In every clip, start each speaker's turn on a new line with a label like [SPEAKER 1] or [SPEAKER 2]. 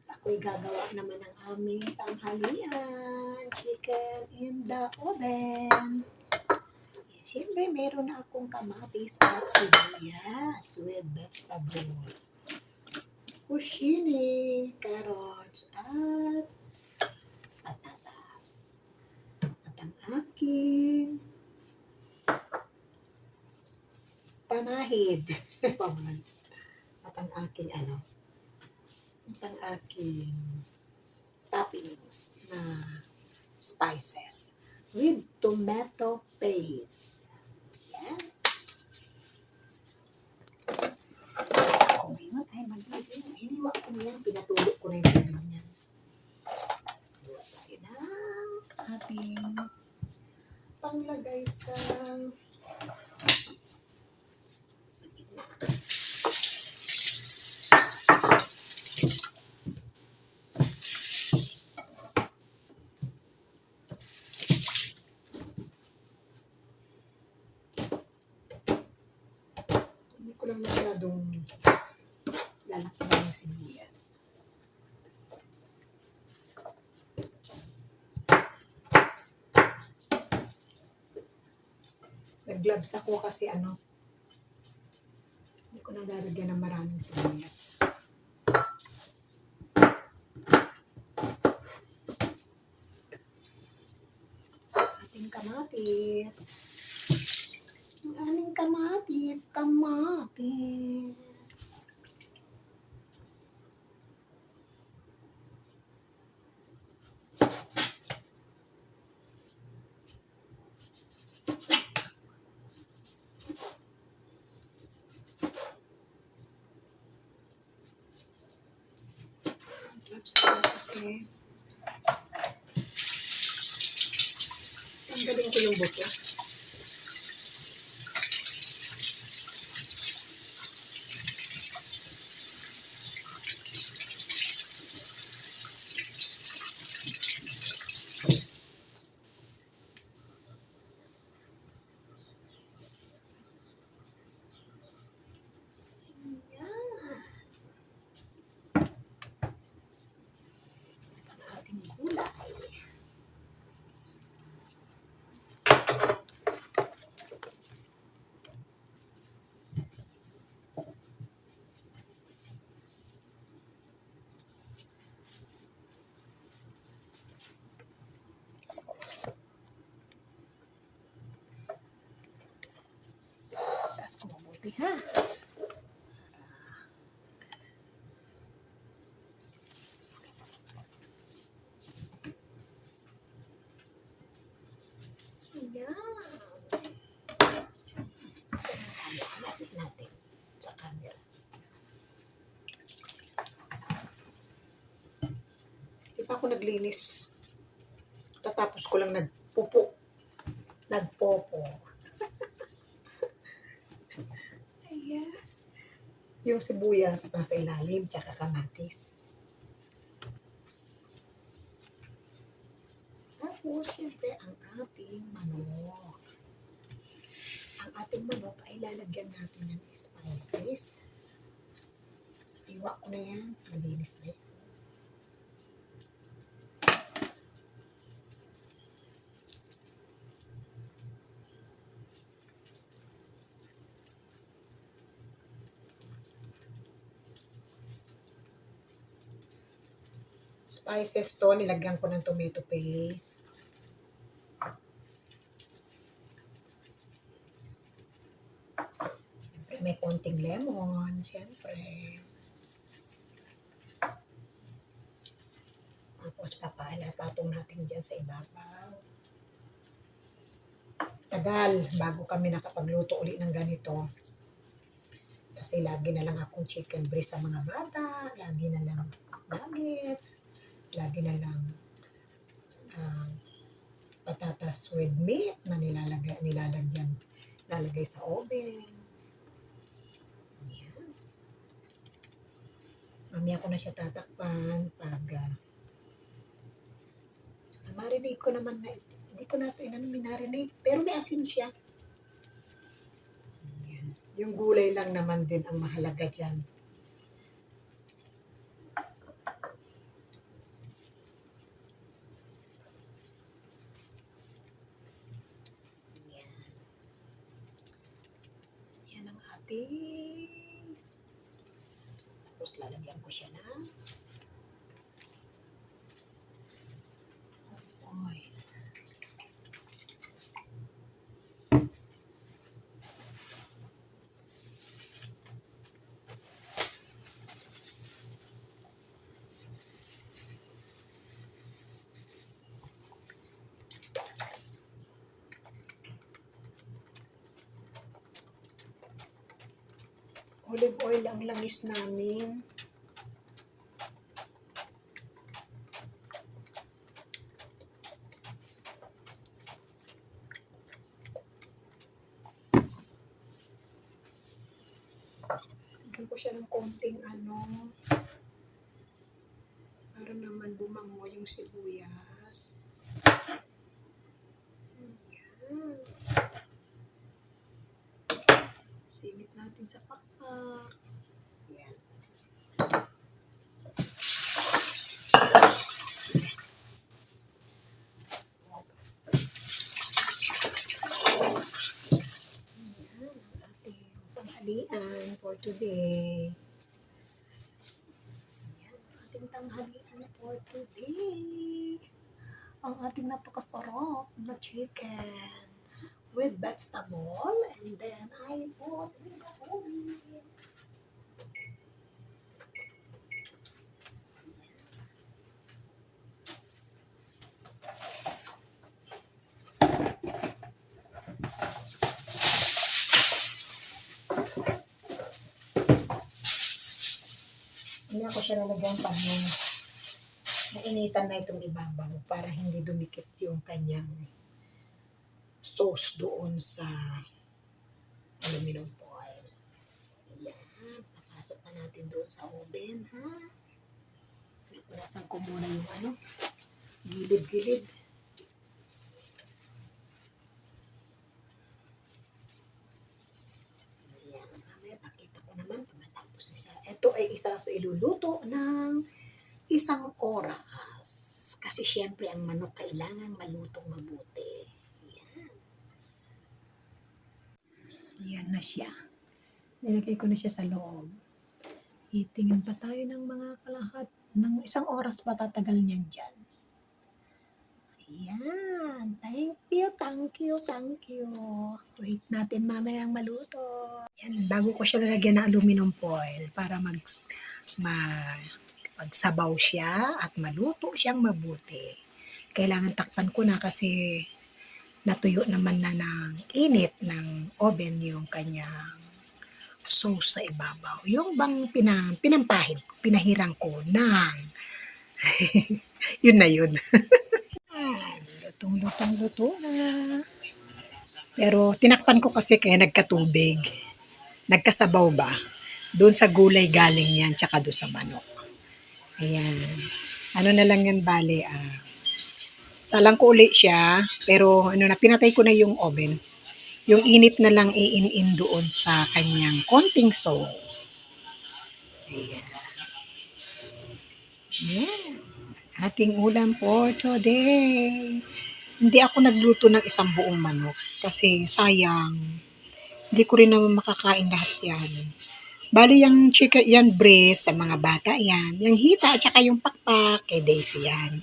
[SPEAKER 1] Ako'y gagawa naman ng aming tanghalian. Chicken in the oven. Siyempre, meron na akong kamatis at sibuyas with vegetable. Kushini, carrots, at patatas. At ang aking pamahid. At ang aking at ang aking toppings na spices with tomato paste. Yan. Ako ngayon ay maglagay. Hiniwa ko na yan. Pinatulog ko na yung tubig niyan. Hiniwa tayo ng ating panglagay sa gitna. Hindi ko lang masyadong lalakpan ng sibuyas. Nag-gloves ako kasi hindi ko nalalagyan ng maraming sibuyas. Ating kamatis. Ang aming kamatis. Gloves ko kasi tanggalin ko yung buto. Taas ko mabuti ha. Ayan. Lapit natin sa camera. Di pa ako naglinis. Tatapos ko lang nagpopo. Ayan. Yung sibuyas nasa ilalim, tsaka kamatis. Tapos, siyempre, ang ating manok. Ang ating manok ay lalagyan natin ng spices. Iwa ko na yan. Malinis na yan. Spices to, nilagyan ko ng tomato paste. Siyempre, may konting lemon, siyempre. Tapos, patong natin dyan sa ibabaw. Tagal, bago kami nakapagluto ulit ng ganito. Kasi lagi na lang akong chicken breast sa mga bata, lagi na lang nuggets, lagi na lang patatas with meat na nilalagay sa oven. Ayan. Mamaya ko na siya tatakpan pag marinate ko naman na hindi ko na ito minarinate, pero may asin siya. Ayan. Yung gulay lang naman din ang mahalaga dyan. Tapos lalagyan ko siya ng oil. Olive oil ang langis namin. Lagyan ko siya ng konting para naman bumango yung sibuyas. Ayan. Singit natin sa pakpak. Ayan. Tanghalian for today. Ayan, ating tanghalian for today. Ang ating napakasarap na chicken with vegetable, and then I put in the oven. Hindi ako siya lalagyan pa nung nainitan na itong ibabaw para hindi dumikit yung kanyang sauce doon sa aluminum foil. Ayan, papasok na natin doon sa oven, ha? Pinasan ko muna yung gilid-gilid. Ayan, mamaya pakita ko naman pag natapos na siya. Ito ay isa sa iluluto ng 1 oras. Kasi syempre ang manok kailangan malutong mabuti. Yan na siya. Nilagay ko na siya sa loob. Itingin pa tayo ng mga kalahat. Ng 1 oras pa tatagal niyan dyan. Ayan. Thank you, thank you, thank you. Wait natin mamayang maluto. Yan. Bago ko siya lalagyan ng aluminum foil para magsabaw siya at maluto siyang mabuti. Kailangan takpan ko na kasi natuyo naman na ng init ng oven yung kanyang sauce sa ibabaw. Yung bang pinampahid, pinahirang ko ng yun na yun. Luto na. Pero tinakpan ko kasi kaya nagkatubig. Nagkasabaw ba? Doon sa gulay galing yan, tsaka doon sa manok. Ayan. Ano na lang yan, bale, salang ko ulit siya, pero pinatay ko na yung oven. Yung init na lang i-in doon sa kanyang konting sauce. Ayan. Ayan. Ating ulam for today. Hindi ako nagluto ng 1 buong manok kasi sayang. Hindi ko rin naman makakain lahat yan. Bali yung chicken, yan breast sa mga bata yan. Yung hita at saka yung pakpak, kay Daisy yan.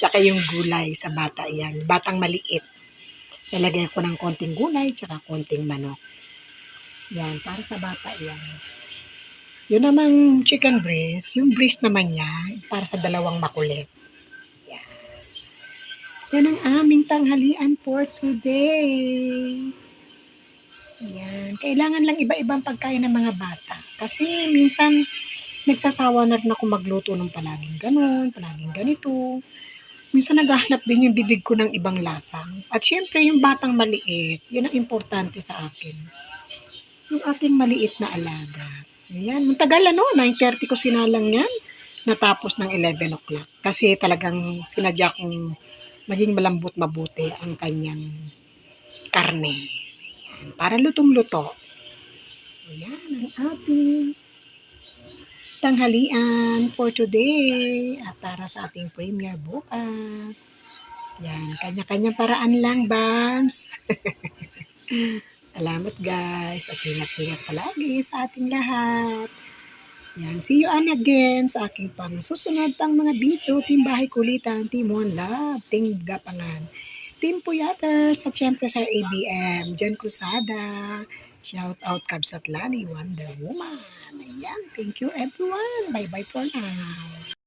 [SPEAKER 1] Tsaka yung gulay sa bata yan. Batang maliit. Lalagay ko ng konting gulay tsaka konting manok. Yan, para sa bata yan. Yun namang chicken breast, yung breast naman niya, para sa 2 makulit. Yan. Yan ang aming tanghalian for today. Yan. Kailangan lang iba-ibang pagkain ng mga bata. Kasi minsan, nagsasawa na rin ako magluto ng palaging ganun, palaging ganito. Minsan naghahanap din yung bibig ko ng ibang lasa. At syempre, yung batang maliit, yun ang importante sa akin. Yung aking maliit na alaga. Ayan, matagal 9:30 ko sinalang yan. Natapos ng 11 o'clock. Kasi talagang sinadya kong maging malambot mabuti ang kanyang karne. Ayan, para lutong-luto. Ayan, ang ating tanghalian for today at para sa ating premiere bukas. Yan, kanya-kanyang paraan lang, Bams. Salamat guys at ingat-ingat palagi sa ating lahat. Yan, see you on again sa aking pang susunod pang mga video. Team Bahay Kulitan, Team One Love, Team Gapangan, Team Puyaters, at syempre sa ABM, Jan Cruzada, shout out Kabsat Lani, Wonder Woman. Ayan, thank you everyone. Bye-bye for now.